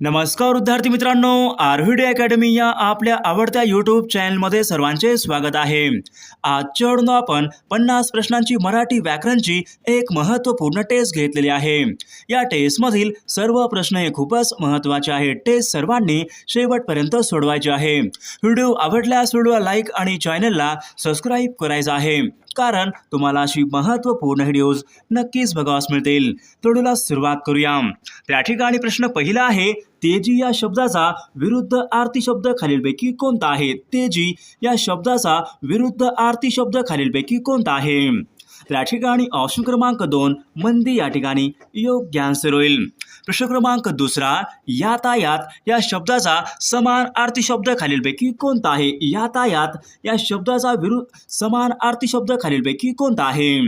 नमस्कार विद्यार्थी मित्रांनो, आर्व्हिडे अकॅडमी या आपल्या आवडत्या यूट्यूब चॅनलमध्ये सर्वांचे स्वागत आहे. आजच्या व्हिडिओत आपण 50 प्रश्नांची मराठी व्याकरणची एक महत्त्वपूर्ण टेस्ट घेतलेली आहे. या टेस्टमधील सर्व प्रश्न हे खूपच महत्त्वाचे आहेत. टेस्ट सर्वांनी शेवटपर्यंत सोडवायचे आहे. व्हिडिओ आवडल्यास व्हिडिओला लाईक आणि चॅनलला सबस्क्राईब करायचं आहे, कारण तुम्हाला अशी महत्त्वपूर्ण व्हिडिओज नक्कीच बघावास मिळतील. व्हिडिओला सुरुवात करूया. त्या ठिकाणी प्रश्न पहिला आहे, तेजी या शब्दाचा विरुद्ध आरती शब्द खालीलपैकी कोणता आहे? तेजी या शब्दाचा विरुद्ध आरती शब्द खालीलपैकी कोणता आहे? त्या ठिकाणी ऑप्शन क्रमांक 2 मंदी या ठिकाणी योग्य आन्सर होईल. प्रश्न क्रमांक दुसरा, यातायात या शब्दाचा समान अर्थी शब्द खालीलपैकी कोणता आहे? यातायात या शब्दाचा समान अर्थी शब्द खालीलपैकी कोणता आहे?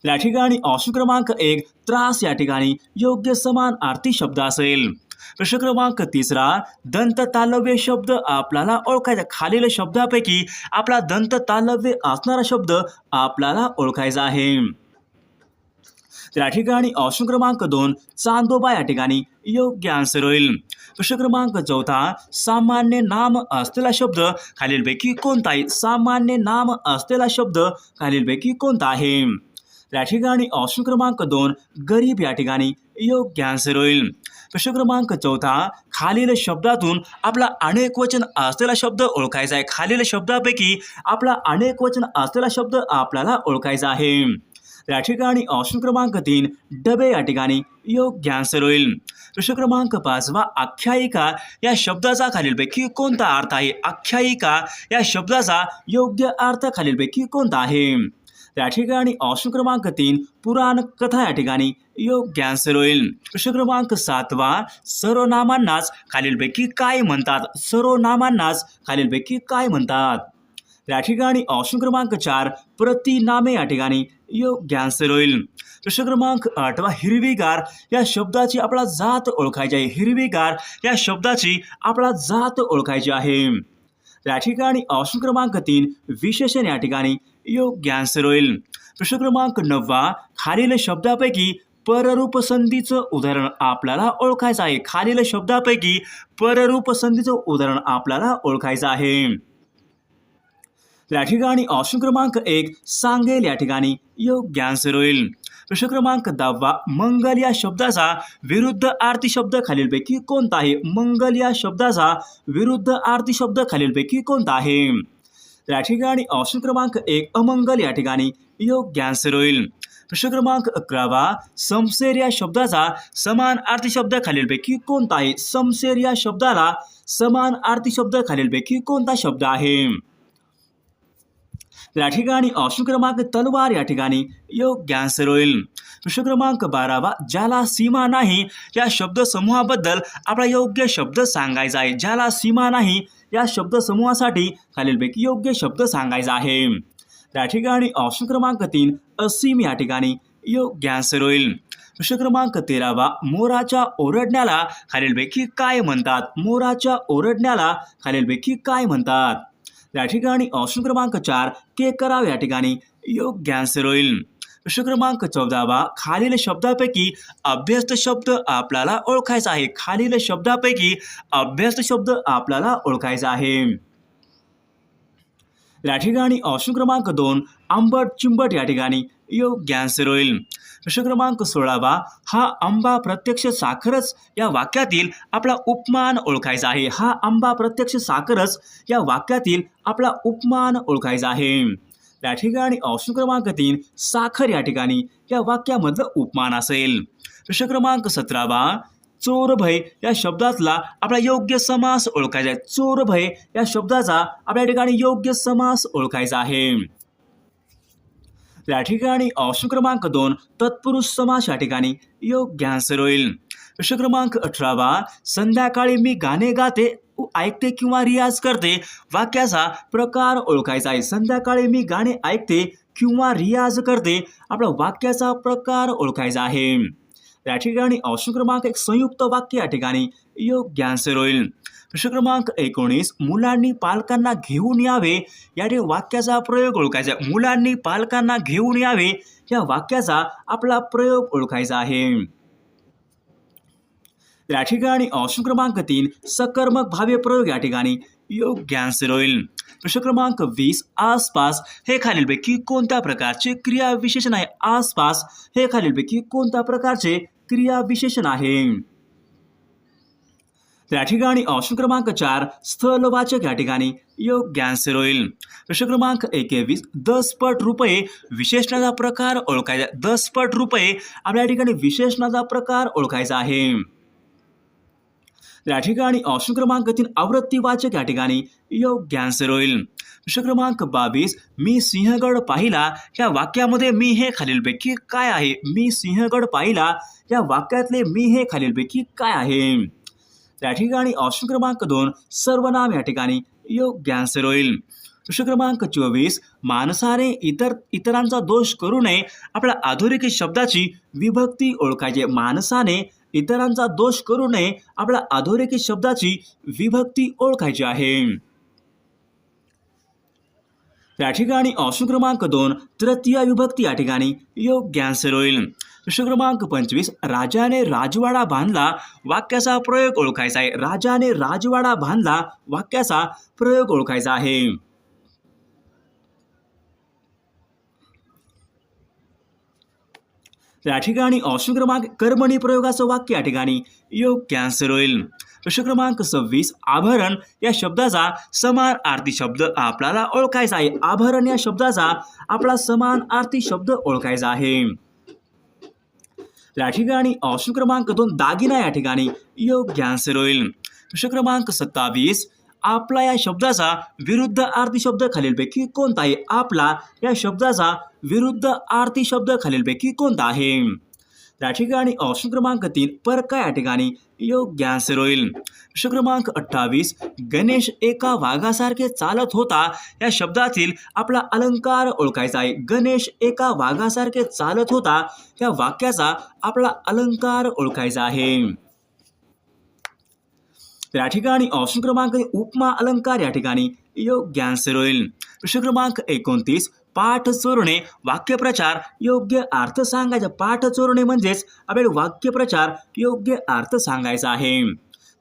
या ठिकाणी ऑप्शन क्रमांक 1 त्रास या ठिकाणी योग्य समान अर्थी शब्द असेल. प्रश्न क्रमांक तिसरा, दंत तालव्य शब्द आपल्याला ओळखायचा. खालील शब्दापैकी आपला दंत तालव्य असणारा शब्द आपल्याला ओळखायचा आहे. त्या ठिकाणी ऑप्शन क्रमांक 2 चांदोबा या ठिकाणी योग्य आन्सर होईल. प्रश्न क्रमांक चौथा, सामान्य नाम असलेला शब्द खालीलपैकी कोणता आहे? सामान्य नाम असलेला शब्द खालीलपैकी कोणता आहे? त्या ठिकाणी ऑप्शन क्रमांक 2 गरीब या ठिकाणी योग्य आन्सर होईल. प्रश्न क्रमांक चौथा, खालील शब्दातून आपला अनेक वचन असलेला शब्द ओळखायचा आहे. खालील शब्दापैकी आपला अनेक वचन असलेला शब्द आपल्याला ओळखायचा आहे. त्या ठिकाणी ऑप्शन क्रमांक 3 डबे या ठिकाणी योग्य आन्सर होईल. प्रश्न क्रमांक 5, आख्यायिका या शब्दाचा खालीलपैकी कोणता अर्थ आहे? आख्यायिका या शब्दाचा योग्य अर्थ खालीलपैकी कोणता आहे? त्या ठिकाणी ऑप्शन क्रमांक 3 पुराण कथा या ठिकाणी योग्य आन्सर होईल. प्रश्न क्रमांक 7, सर्वनामांनाच खालीलपैकी काय म्हणतात? सर्वनामांनाच खालीलपैकी काय म्हणतात? त्या ठिकाणी ऑप्शन क्रमांक 4 प्रतिनामे या ठिकाणी योग्य आन्सर होईल. प्रश्न क्रमांक 8, हिरवीगार या शब्दाची आपला जात ओळखायची आहे. हिरवीगार या शब्दाची आपला जात ओळखायची आहे. त्या ठिकाणी ऑप्शन क्रमांक 3 विशेषण या ठिकाणी योग्य आन्सर होईल. प्रश्न क्रमांक 9, खालील शब्दापैकी पररूप संधीचं उदाहरण आपल्याला ओळखायचं आहे. खालील शब्दापैकी पररूप संधीचं उदाहरण आपल्याला ओळखायचं आहे. त्या ठिकाणी ऑप्शन क्रमांक 1 सांगेल या ठिकाणी योग्य आन्सर होईल. प्रश्न क्रमांक 10, मंगल या शब्दाचा विरुद्ध आरती शब्द खालीलपैकी कोणता आहे? मंगल या शब्दाचा विरुद्ध आरती शब्द खालीलपैकी कोणता आहे? त्या ठिकाणी ऑप्शन क्रमांक 1 अमंगल या ठिकाणी योग्य आन्सर होईल. प्रश्न क्रमांक 11, समशेर या शब्दाचा समान अर्थी शब्द खालीलपैकी कोणता आहे? समशेर या शब्दाला समान अर्थी शब्द खालीलपैकी कोणता शब्द आहे? त्या ठिकाणी ऑप्शन क्रमांक तलवार या ठिकाणी योग्य आन्सर होईल. प्रश्न क्रमांक 12, ज्याला सीमा नाही या शब्दसमूहाबद्दल आपला योग्य शब्द सांगायचा आहे. ज्याला सीमा नाही या शब्दसमूहासाठी खालीलपैकी योग्य शब्द सांगायचा आहे. त्या ठिकाणी ऑप्शन क्रमांक 3 असीम या ठिकाणी योग्य आन्सर होईल. प्रश्न क्रमांक 13, मोराच्या ओरडण्याला खालीलपैकी काय म्हणतात? मोराच्या ओरडण्याला खालीलपैकी काय म्हणतात? त्या ठिकाणी ऑप्शन क्रमांक 4 केकराव या ठिकाणी योग्य आन्सर होईल. प्रश्न क्रमांक 14, खालील शब्दापैकी अभ्यस्त शब्द आपल्याला ओळखायचा आहे. खालील शब्दापैकी अभ्यस्त शब्द आपल्याला ओळखायचा आहे. या ठिकाणी ऑप्शन क्रमांक 2 आंबट चिंबट या ठिकाणी योग्य आन्सर होईल. प्रश्न क्रमांक 16, हा आंबा प्रत्यक्ष साखरच या वाक्यातील आपला उपमान ओळखायचा आहे. हा आंबा प्रत्यक्ष साखरच या वाक्यातील आपला उपमान ओळखायचा आहे. त्या ठिकाणी ऑप्शन क्रमांक 3 साखर या ठिकाणी या वाक्यामधलं उपमान असेल. प्रश्न क्रमांक 17, चोरभय या शब्दातला आपला योग्य समास ओळखायचा आहे. चोरभय या शब्दाचा आपल्या ठिकाणी योग्य समास ओळखायचा आहे. त्या ठिकाणी ऑप्शन क्रमांक 2 तत्पुरुष समास या ठिकाणी योग्य आन्सर होईल. प्रश्न क्रमांक 18, संध्याकाळी मी गाणे गाते, ऐकते किंवा रियाज करते वाक्याचा प्रकार ओळखायचा आहे. संध्याकाळी मी गाणे ऐकते किंवा रियाज करते आपला वाक्याचा प्रकार ओळखायचा आहे. त्या ठिकाणी ऑप्शन क्रमांक 1 संयुक्त वाक्य या ठिकाणी योग्य आन्सर होईल. प्रश्न क्रमांक 19, मुलांनी पालकांना घेऊन यावे या वाक्याचा प्रयोग ओळखायचा. मुलांनी पालकांना घेऊन यावे या वाक्याचा आपला प्रयोग ओळखायचा आहे. या ठिकाणी ऑप्शन क्रमांक 3 सकर्मक भाव्य प्रयोग या ठिकाणी योग्य आन्सर होईल. प्रश्न क्रमांक 20 आसपास हे खालीलपैकी कोणत्या प्रकारचे क्रियाविशेषण आहे? आसपास हे खालीलपैकी कोणत्या प्रकारचे क्रियाविशेषण आहे? त्या ठिकाणी ऑप्शन क्रमांक 4 स्थलवाचक या ठिकाणी योग्य आन्सर होईल. प्रश्न क्रमांक 21 दसपट रुपये विशेषणाचा प्रकार ओळखायचा. दसपट रुपये आपल्या ठिकाणी विशेषणाचा प्रकार ओळखायचा आहे. या ठिकाणी ऑप्शन क्रमांक 3 आवृत्तीवाचक या ठिकाणी योग्य आन्सर होईल. प्रश्न क्रमांक 22 मी सिंहगड पाहिला या वाक्यामध्ये मी हे खालीलपैकी काय आहे? मी सिंहगड पाहिला या वाक्यातले मी हे खालीलपैकी काय आहे? त्या ठिकाणी ऑप्शन क्रमांक 2 सर्वनाम या ठिकाणी योग्य आन्सर होईल. प्रश्न क्रमांक 24 माणसाने इतरांचा दोष करू नये आपल्या अधोरेखित शब्दाची विभक्ती ओळखायची. माणसाने इतरांचा दोष करू नये आपल्या अधोरेखित शब्दाची विभक्ती ओळखायची आहे. या ठिकाणी ऑप्शन क्रमांक 2 तृतीय विभक्ती या ठिकाणी योग्य आन्सर होईल. प्रश्न क्रमांक 25 राजाने राजवाडा बांधला वाक्याचा प्रयोग ओळखायचा आहे. राजाने राजवाडा बांधला वाक्याचा प्रयोग ओळखायचा आहे. या ठिकाणी ऑप्शन क्रमांक कर्मणी प्रयोगाचं वाक्य या ठिकाणी योग्य आन्सर होईल. प्रश्न क्रमांक 26 आभरण या शब्दाचा समानार्थी शब्द आपल्याला ओळखायचा आहे. आभरण या शब्दाचा आपला समानार्थी शब्द ओळखायचा आहे. या ठिकाणी ऑप्शन क्रमांक 2 दागिना या ठिकाणी योग्य आन्सर होईल. प्रश्न क्रमांक 27 आपला या शब्दाचा विरुद्ध अर्थी शब्द खालीलपैकी कोणता आहे? आपला या शब्दाचा विरुद्ध अर्थी शब्द खालीलपैकी कोणता आहे? त्या ठिकाणी ऑप्शन क्रमांक 3 परका या ठिकाणी योग्य आन्सर होईल. प्रश्न क्रमांक 28 गणेश एका वाघासारखे चालत होता या शब्दातील आपला अलंकार ओळखायचा आहे. गणेश एका वाघासारखे चालत होता या वाक्याचा आपला अलंकार ओळखायचा आहे. या ठिकाणी ऑप्शन क्रमांक उपमा अलंकार या ठिकाणी योग्य आन्सर होईल. प्रश्न क्रमांक 29 पाठ चोरणे वाक्यप्रचार योग्य अर्थ सांगायचा. पाठ चोरणे म्हणजेच आपल्याला वाक्यप्रचार योग्य अर्थ सांगायचा आहे.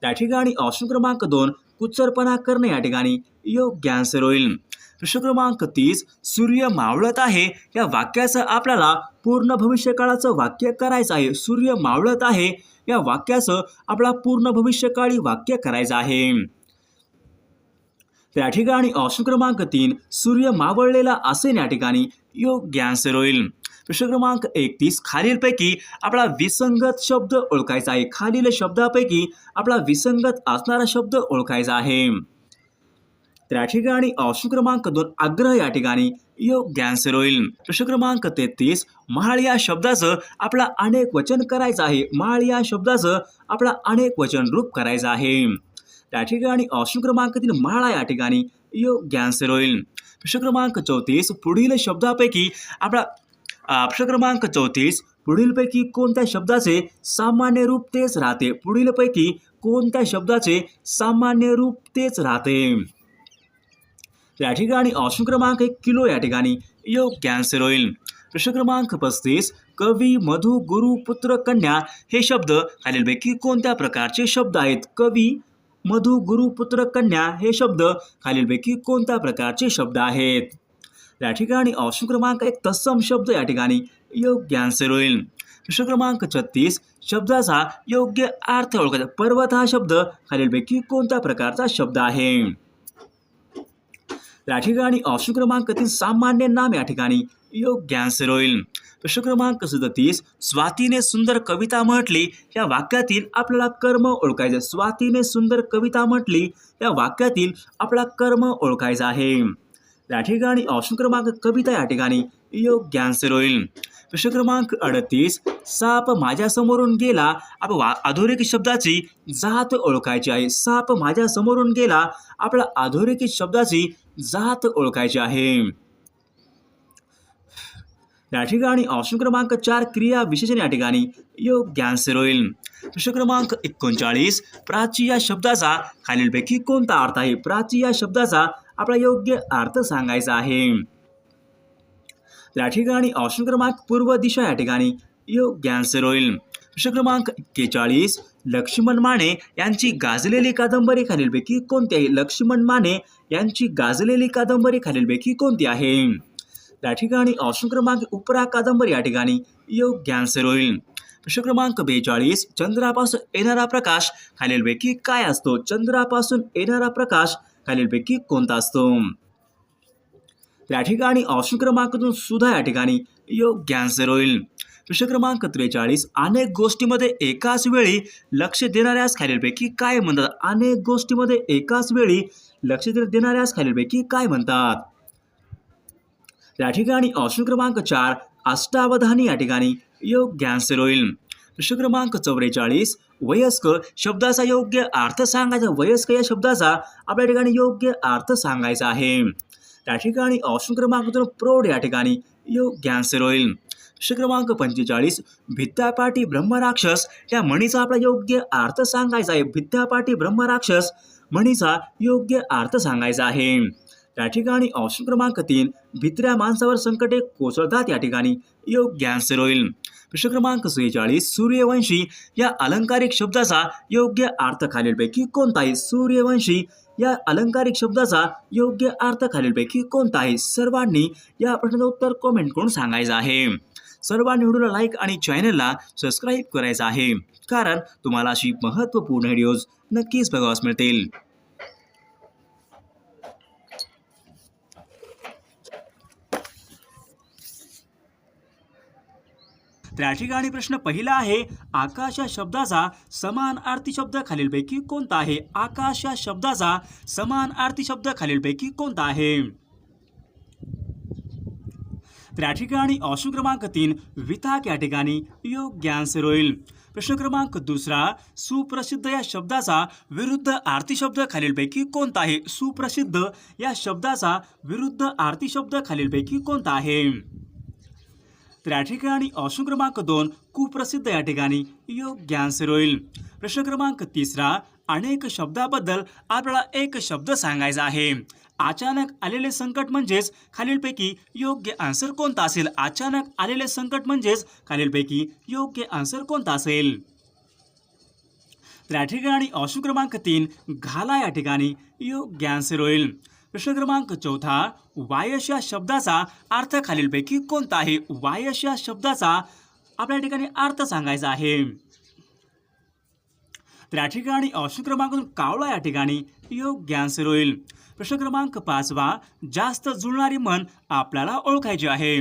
त्या ठिकाणी ऑप्शन क्रमांक 2 कुचरपणा करणे या ठिकाणी योग्य आन्सर होईल. प्रश्न क्रमांक 30 सूर्य मावळत आहे या वाक्याचं आपल्याला पूर्ण भविष्यकाळाचं वाक्य करायचं आहे. सूर्य मावळत आहे या वाक्याचं आपला पूर्ण भविष्यकाळी वाक्य करायचं आहे. त्या ठिकाणी ऑप्शन क्रमांक 3 सूर्य मावळलेला असेल या ठिकाणी योग्य आन्सर होईल. प्रश्न क्रमांक 31 खालीलपैकी आपला विसंगत शब्द ओळखायचा आहे. खालील शब्दापैकी आपला विसंगत असणारा शब्द ओळखायचा आहे. त्या ठिकाणी ऑप्शन क्रमांक 2 आग्रह या ठिकाणी योग्य आन्सर होईल. प्रश्न क्रमांक 33 महाळ या शब्दाचं आपला अनेक वचन करायचं आहे. महाळ या शब्दाचं आपला अनेक वचन रूप करायचं आहे. त्या ठिकाणी ऑप्शन क्रमांक 3 म्हाळा या ठिकाणी योग्य आन्सर होईल. प्रश्न क्रमांक 34 पुढील शब्दापैकी आपला प्रश्न क्रमांक 34 पुढीलपैकी कोणत्या शब्दाचे सामान्य रूप तेच राहते? पुढीलपैकी कोणत्या शब्दाचे सामान्य रूप तेच राहते? या ठिकाणी ऑप्शन क्रमांक 1 किलो या ठिकाणी योग्य आन्सर होईल. प्रश्न क्रमांक 35 कवी मधु गुरु पुत्र कन्या हे शब्द खालीलपैकी कोणत्या प्रकारचे शब्द आहेत? कवी मधु गुरु पुत्र कन्या हे शब्द खालीलपैकी कोणत्या प्रकारचे शब्द आहेत? या ठिकाणी ऑप्शन क्रमांक 1 तत्सम शब्द या ठिकाणी योग्य आन्सर होईल. प्रश्न क्रमांक 36 शब्दाचा योग्य अर्थ ओळखायचा. पर्वत हा शब्द खालीलपैकी कोणत्या प्रकारचा शब्द आहे? या ठिकाणी ऑप्शन क्रमांक 3 सामान्य नाम या ठिकाणी योग्य आन्सर होईल. प्रश्न क्रमांक 37 स्वातीने सुंदर कविता म्हटली या वाक्यातील आपल्याला कर्म ओळखायचं. स्वातीने सुंदर कविता म्हटली या वाक्यातील आपला कर्म ओळखायचा आहे. या ठिकाणी ऑप्शन क्रमांक कविता या ठिकाणी योग्य आन्सर होईल. प्रश्न क्रमांक 38 साप माझ्या समोरून गेला आपण अधोरेखित शब्दाची जात ओळखायची आहे. साप माझ्या समोरून गेला आपला अधोरेखित शब्दाची जात ओळखायची आहे. या ठिकाणी ऑप्शन क्रमांक 4 क्रिया विशेषण या ठिकाणी योग्य आन्सर होईल. प्रश्न क्रमांक 39 प्राची या शब्दाचा खालीलपैकी कोणता अर्थ आहे? प्राची या शब्दाचा आपला योग्य अर्थ सांगायचा आहे. या ठिकाणी ऑप्शन क्रमांक पूर्व दिशा या ठिकाणी योग्य आन्सर होईल. प्रश्न क्रमांक 41. लक्ष्मण माने यांची गाजलेली कादंबरी खालीलपैकी कोणती आहे? लक्ष्मण माने यांची गाजलेली कादंबरी खालीलपैकी कोणती आहे? त्या ठिकाणी ऑप्शन क्रमांक उपरा कादंबरी या ठिकाणी योग्य आन्सर होईल. प्रश्न क्रमांक 42. चंद्रापासून येणारा प्रकाश खालीलपैकी काय असतो? चंद्रापासून येणारा प्रकाश खालीलपैकी कोणता असतो? त्या ठिकाणी ऑप्शन क्रमांक 2 सुद्धा या ठिकाणी योग्य आन्सर होईल. प्रश्न क्रमांक 43. अनेक गोष्टींमध्ये एकाच वेळी लक्ष देणाऱ्यास खालीलपैकी काय म्हणतात? अनेक गोष्टींमध्ये एकाच वेळी लक्ष देणाऱ्यास खालीलपैकी काय म्हणतात? त्या ठिकाणी ऑप्शन क्रमांक 4 अष्टावधानी या ठिकाणी योग्य आन्सर होईल. प्रश्न क्रमांक 44. वयस्क शब्दाचा योग्य अर्थ सांगायचा. वयस्क या शब्दाचा आपल्या ठिकाणी योग्य अर्थ सांगायचा आहे. त्या ठिकाणी ऑप्शन क्रमांक 2 प्रौढ या ठिकाणी योग्य आन्सर होईल. प्रश्न क्रमांक 45. भित्त्यापाटी ब्रह्मराक्षस या म्हणीचा आपला योग्य अर्थ सांगायचा आहे. भित्त्यापाटी ब्रह्मराक्षस म्हणीचा योग्य अर्थ सांगायचा आहे. त्या ठिकाणी ऑप्शन क्रमांक 3 भित्र्या माणसावर संकटे कोसळतात या ठिकाणी योग्य आन्सर होईल. प्रश्न क्रमांक 46. सूर्यवंशी या अलंकारिक शब्दाचा योग्य अर्थ खालीलपैकी कोणता आहे? सूर्यवंशी या अलंकारिक शब्दाचा योग्य अर्थ खालीलपैकी कोणता आहे? सर्वांनी या प्रश्नाचं उत्तर कॉमेंट करून सांगायचं आहे. सर्वांनी व्हिडिओला लाईक आणि चॅनलला सबस्क्राईब करायचं आहे, कारण तुम्हाला अशी महत्त्वपूर्ण व्हिडिओज नक्कीच बघावास मिळतील. त्या ठिकाणी प्रश्न पहिला आहे, आकाश या शब्दाचा समानार्थी शब्द खालीलपैकी कोणता आहे? आकाश या शब्दाचा समानार्थी शब्द खालीलपैकी कोणता आहे? त्या ठिकाणी ऑप्शन क्रमांक 3 विताक या ठिकाणी योग्य आन्सर होईल. प्रश्न क्रमांक 2 सुप्रसिद्ध या शब्दाचा विरुद्ध अर्थी शब्द खालीलपैकी कोणता आहे? सुप्रसिद्ध या शब्दाचा विरुद्ध अर्थी शब्द खालीलपैकी कोणता आहे? त्या ठिकाणी ऑप्शन क्रमांक 2 कुप्रसिद्ध या ठिकाणी योग्य आन्सर होईल. प्रश्न क्रमांक 3 अनेक शब्दाबद्दल आपल्याला एक शब्द सांगायचा आहे. अचानक आलेले संकट म्हणजेच खालीलपैकी योग्य आन्सर कोणता असेल? अचानक आलेले संकट म्हणजेच खालीलपैकी योग्य आन्सर कोणता असेल? त्या ठिकाणी ऑप्शन क्रमांक 3 घाला या ठिकाणी योग्य आन्सर होईल. प्रश्न क्रमांक 4 वायश या शब्दाचा अर्थ खालीलपैकी कोणता आहे? वायश या शब्दाचा आपल्या ठिकाणी अर्थ सांगायचा आहे. त्या ठिकाणी ऑप्शन क्रमांक 2 कावळा या ठिकाणी योग्य आन्सर होईल. प्रश्न क्रमांक 5 जास्त जुळणारी मन आपल्याला ओळखायची आहे.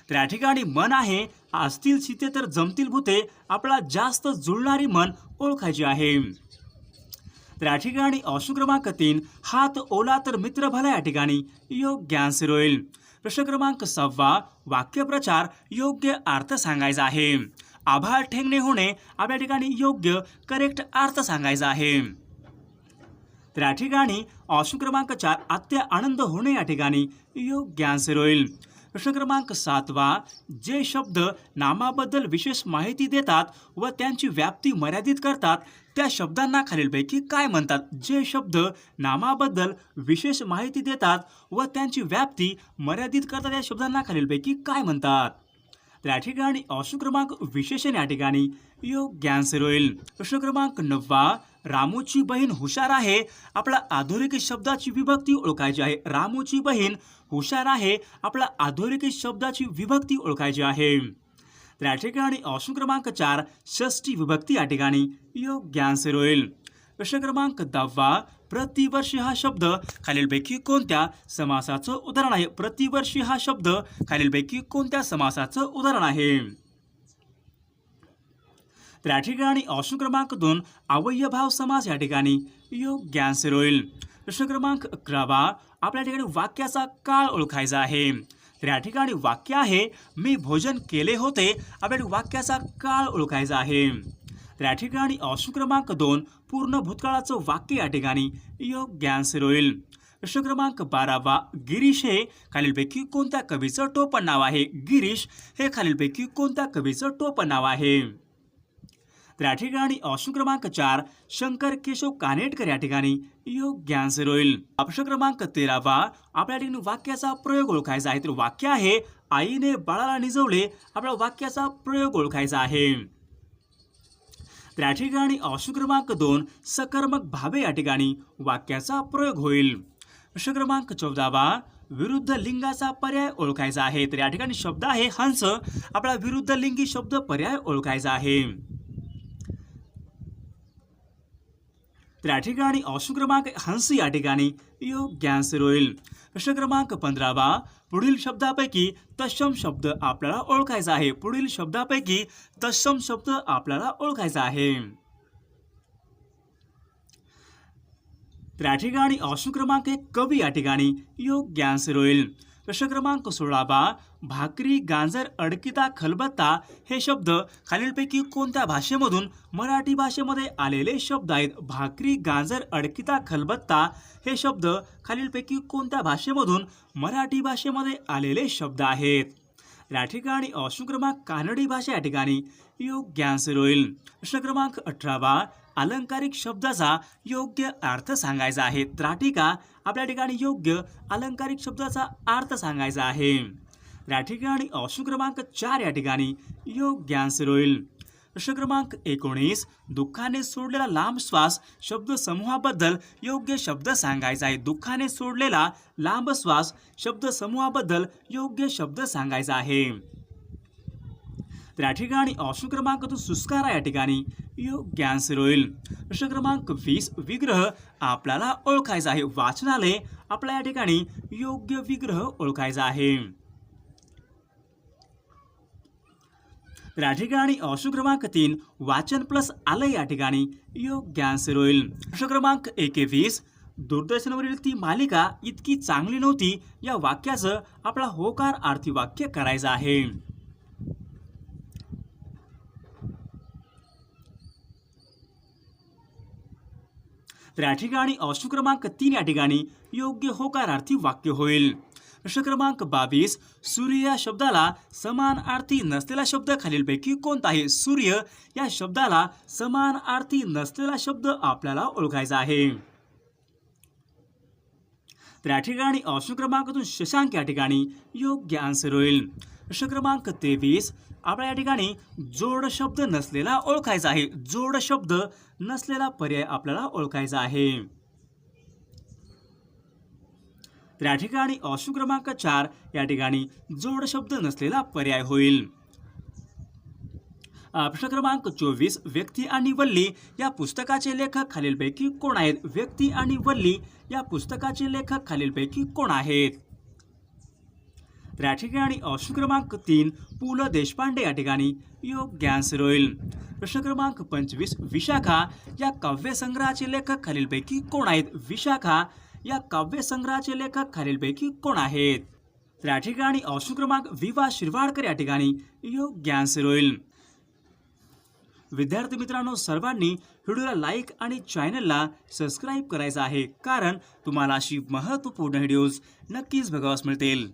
त्या ठिकाणी मन आहे, असतील सीते तर जमतील भूते, आपल्याला जास्त जुळणारी मन ओळखायची आहे. त्या ठिकाणी ऑप्शन क्रमांक 3 हात ओला तर मित्र भला या ठिकाणी योग्य आन्सर होईल. प्रश्न क्रमांक 6 वाक्यप्रचार योग्य अर्थ सांगायचा आहे. आभाळ ठेंगणे होणे आपल्या ठिकाणी योग्य करेक्ट अर्थ सांगायचा आहे. त्या ठिकाणी ऑप्शन क्रमांक 4 अत्य आनंद होणे या ठिकाणी योग्य आन्सर होईल. प्रश्न क्रमांक 7 जे शब्द नामाबद्दल विशेष माहिती देतात व त्यांची व्याप्ती मर्यादित करतात त्या शब्दांना खालीलपैकी काय म्हणतात? जे शब्द नामाबद्दल विशेष माहिती देतात व त्यांची व्याप्ती मर्यादित करतात या शब्दांना खालीलपैकी काय म्हणतात? त्या ठिकाणी ऑप्शन क्रमांक विशेषण या ठिकाणी योग्य आन्सर होईल. प्रश्न क्रमांक 9 रामूची बहीण हुशार आहे आपला अधोरेखित शब्दाची विभक्ती ओळखायची आहे. रामूची बहीण हुशार आहे आपला अधोरेखित शब्दाची विभक्ती ओळखायची आहे. त्या ठिकाणी ऑप्शन क्रमांक 4 षष्ठी विभक्ती या ठिकाणी योग्य आन्सर होईल. प्रश्न क्रमांक 10 प्रतिवर्षी हा शब्द खालीलपैकी कोणत्या समासाचं उदाहरण आहे? प्रतिवर्षी हा शब्द खालीलपैकी कोणत्या समासाचं उदाहरण आहे? त्या ठिकाणी ऑप्शन क्रमांक 2 अवयभाव समास या ठिकाणी योग्य आन्सर होईल. प्रश्न क्रमांक 11 आपल्या ठिकाणी वाक्याचा काळ ओळखायचा आहे. त्या ठिकाणी वाक्य आहे मी भोजन केले होते, आपल्या वाक्याचा काळ ओळखायचा आहे. त्या ठिकाणी ऑप्शन क्रमांक 2 पूर्ण भूतकाळाचं वाक्य या ठिकाणी योग्य आन्सर होईल. प्रश्न क्रमांक 12 गिरीश हे खालीलपैकी कोणत्या कवीचं टोपण नाव आहे? गिरीश हे खालीलपैकी कोणत्या कवीचं टोपण नाव आहे? त्या ठिकाणी ऑप्शन क्रमांक 4 शंकर केशव कानेटकर या ठिकाणी योग्य आन्सर होईल. प्रश्न क्रमांक 13 आपल्या ठिकाणी वाक्याचा प्रयोग ओळखायचा आहे. तर वाक्य आहे आईने बाळाला निजवले, आपल्या वाक्याचा प्रयोग ओळखायचा आहे. त्या ठिकाणी ऑप्शन क्रमांक 2 सकर्मक भावे या ठिकाणी वाक्याचा प्रयोग होईल. प्रश्न क्रमांक 14 विरुद्ध लिंगाचा पर्याय ओळखायचा आहे. तर या ठिकाणी शब्द आहे हंस, आपला विरुद्ध लिंगी शब्द पर्याय ओळखायचा आहे. तर या ठिकाणी ऑप्शन क्रमांक हंस या ठिकाणी योग्य आन्सर होईल. प्रश्न क्रमांक 15 पुढील शब्दापैकी तत्सम शब्द आपल्याला ओळखायचा आहे. पुढील शब्दापैकी तत्सम शब्द आपल्याला ओळखायचा आहे. तर या ठिकाणी ऑप्शन क्रमांक 1 कवी या ठिकाणी योग्य आन्सर होईल. प्रश्न क्रमांक 16 भाकरी गांजर अडकिता खलबत्ता हे शब्द खालीलपैकी कोणत्या भाषेमधून मराठी भाषेमध्ये आलेले शब्द आहेत. भाकरी गांजर अडकिता खलबत्ता हे शब्द खालीलपैकी कोणत्या भाषेमधून मराठी भाषेमध्ये आलेले शब्द आहेत. या ठिकाणी ऑप्शन क्रमांक कानडी भाषा या ठिकाणी योग्य आन्सर होईल. प्रश्न क्रमांक 18 अलंकारिक शब्दाचा योग्य अर्थ सांगायचा आहे. त्राटिका आपल्या ठिकाणी योग्य अलंकारिक शब्दाचा अर्थ सांगायचा आहे. या ठिकाणी ऑप्शन क्रमांक 4 या ठिकाणी योग्य आन्सर होईल. प्रश्न क्रमांक 19 दुःखाने सोडलेला लांब श्वास शब्द समूहाबद्दल योग्य शब्द सांगायचा आहे. दुःखाने सोडलेला लांब श्वास शब्द समूहाबद्दल योग्य शब्द सांगायचा आहे. तर या ठिकाणी ऑप्शन क्रमांक 2 सुस्कारा या ठिकाणी योग्य आन्सर होईल. प्रश्न क्रमांक 20 विग्रह आपल्याला ओळखायचा आहे. वाचनालय आपल्या या ठिकाणी योग्य विग्रह ओळखायचा आहे. तर या ठिकाणी ऑप्शन क्रमांक 3 वाचन प्लस आलय या ठिकाणी योग्य आन्सर होईल. प्रश्न क्रमांक 21 दूरदर्शनवरील ती मालिका इतकी चांगली नव्हती या वाक्याचं आपला होकार अर्थी वाक्य करायचं आहे. तर या ठिकाणी ऑप्शन क्रमांक 3 या ठिकाणी योग्य होकारार्थी वाक्य होईल. प्रश्न क्रमांक 22 सूर्य या शब्दाला समानार्थी नसलेला शब्द खालीलपैकी कोणता आहे. सूर्य या शब्दाला समानार्थी नसलेला शब्द आपल्याला ओळखायचा आहे. तर या ठिकाणी ऑप्शन क्रमांक 2 शशांक या ठिकाणी योग्य आन्सर होईल. प्रश्न क्रमांक 23 आपल्या या ठिकाणी जोड शब्द नसलेला ओळखायचा आहे. जोड शब्द नसलेला पर्याय आपल्याला ओळखायचा आहे. तर या ठिकाणी ऑप्शन क्रमांक 4 या ठिकाणी जोड शब्द नसलेला पर्याय होईल. प्रश्न क्रमांक 24 व्यक्ती आणि वल्ली या पुस्तकाचे लेखक खालीलपैकी कोण आहेत. व्यक्ती आणि वल्ली या पुस्तकाचे लेखक खालीलपैकी कोण आहेत. तर या ठिकाणी ऑप्शन क्रमांक 3 पु ल देशपांडे या ठिकाणी योग्य आन्सर होईल. प्रश्न क्रमांक 25 विशाखा या काव्यसंग्रहाचे लेखक खालीलपैकी कोण आहेत. विशाखा या काव्यसंग्रहाचे लेखक खालीलपैकी कोण आहेत. तर या ठिकाणी ऑप्शन क्रमांक विवा शिरवाडकर या ठिकाणी योग्य आन्सर होईल. विद्यार्थी मित्रांनो सर्वांनी व्हिडिओला लाईक आणि चॅनलला सबस्क्राईब करायचं आहे, कारण तुम्हाला अशी महत्त्वपूर्ण व्हिडिओज नक्कीच बघावयास मिळतील.